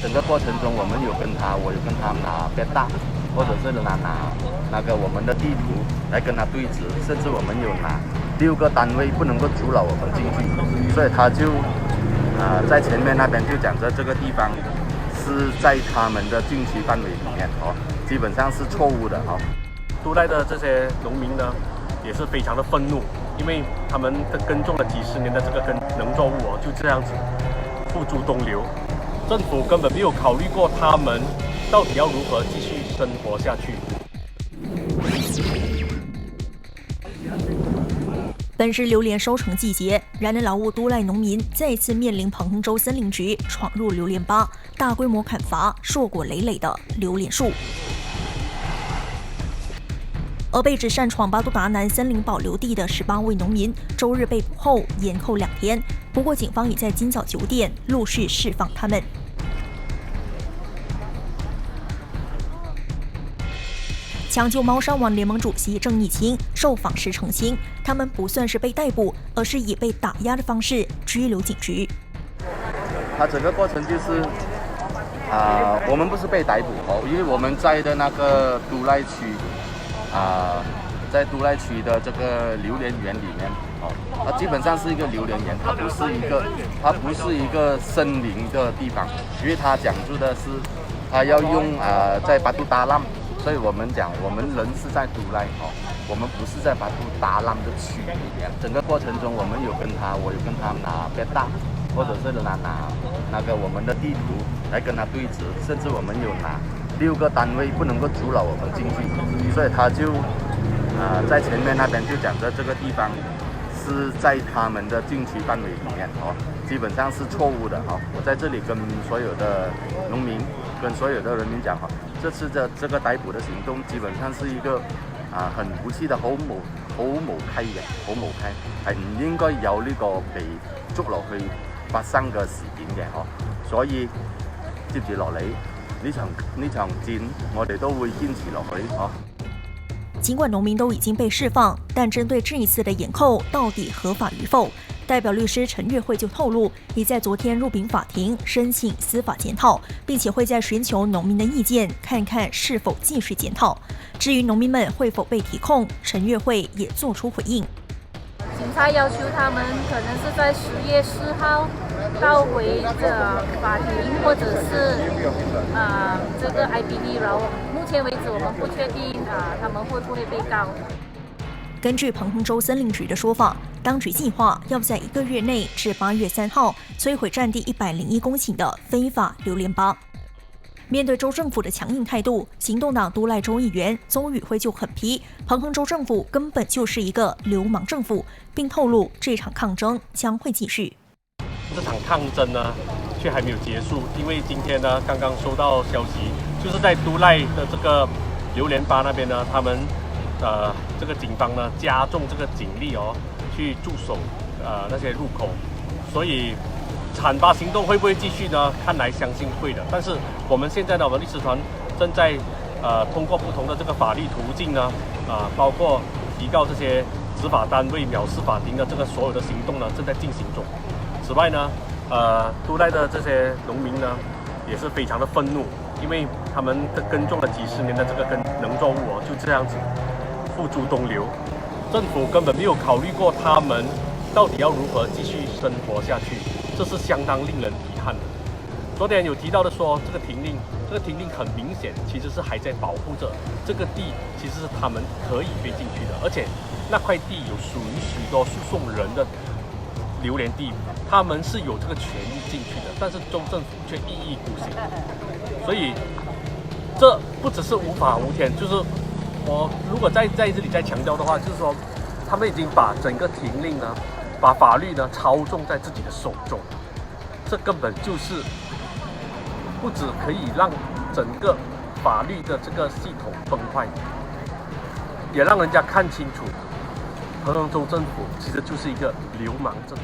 整个过程中，我有跟他拿别大，或者是拿那个我们的地图来跟他对峙，甚至我们有拿6个单位不能够阻挠我们进去，所以他就在前面那边就讲着这个地方是在他们的禁区范围里面基本上是错误的都赖的这些农民呢，也是非常的愤怒，因为他们耕种了几十年的这个农作物就这样子付诸东流，政府根本没有考虑过他们到底要如何继续生活下去。本是榴莲收成季节，然而劳务都赖农民再次面临彭亨州森林局闯入榴莲巴，大规模砍伐硕果累累的榴莲树。而被指擅闯巴都达南森林保留地的18位农民，周日被捕后延扣2天。不过，警方已在今早9点陆续释放他们。抢救猫山王联盟主席郑义清受访时澄清，他们不算是被逮捕，而是以被打压的方式拘留警局。他整个过程就是我们不是被逮捕因为我们在的那个都赖区在都赖区的这个榴莲园里面它基本上是一个榴莲园，它不是一个森林的地方，因为它讲究的是它要用在巴都达浪，所以我们讲我们人是在都赖我们不是在巴都达浪的区里面。整个过程中我有跟他拿别大，或者是拿那个我们的地图来跟他对峙，甚至我们有拿6个单位不能够阻挠我们进去，所以他就在前面那边就讲着这个地方是在他们的禁区范围里面基本上是错误的我在这里跟所有的农民跟所有的人民讲这次的这个逮捕的行動基本上是一個很無恥的好無稽嘅，好無稽，係唔應該有呢個被捉落去發生嘅事件嘅所以接住落嚟呢場戰，我哋都會堅持落去尽管农民都已经被释放，但针对这一次的延扣到底合法与否，代表律师陈月慧就透露，已在昨天入禀法庭申请司法检讨，并且会在寻求农民的意见，看看是否继续检讨。至于农民们会否被提控，陈月慧也做出回应。警察要求他们可能是在10月4号到回法庭，或者是这个 IBD， 然后目前为止我们不确定他们会不会被告。根据彭亨州森林局的说法，当局计划要在1个月内至8月3号摧毁占地101公顷的非法榴莲巴。面对州政府的强硬态度，行动党都赖州议员邹宇辉就狠批彭亨州政府根本就是一个流氓政府，并透露这场抗争将会继续。这场抗争呢，却还没有结束，因为今天呢，刚刚收到消息，就是在都赖的这个榴莲巴那边呢，他们这个警方呢加重这个警力去驻守那些入口，所以铲巴行动会不会继续呢？看来相信会的。但是我们现在呢，我们律师团正在通过不同的这个法律途径呢，包括提告这些执法单位藐视法庭的这个所有的行动呢，正在进行中。此外呢，都赖的这些农民呢，也是非常的愤怒，因为他们耕种了几十年的这个农作物就这样子付诸东流，政府根本没有考虑过他们到底要如何继续生活下去，这是相当令人遗憾的。昨天有提到的说，这个停令很明显其实是还在保护着这个地，其实是他们可以飞进去的，而且那块地有属于许多诉讼人的榴莲地，他们是有这个权利进去的，但是州政府却一意孤行，所以这不只是无法无天，就是我如果在这里再强调的话，就是说他们已经把整个停令呢，把法律呢操纵在自己的手中，这根本就是不只可以让整个法律的这个系统崩坏，也让人家看清楚，彭亨州政府其实就是一个流氓政府。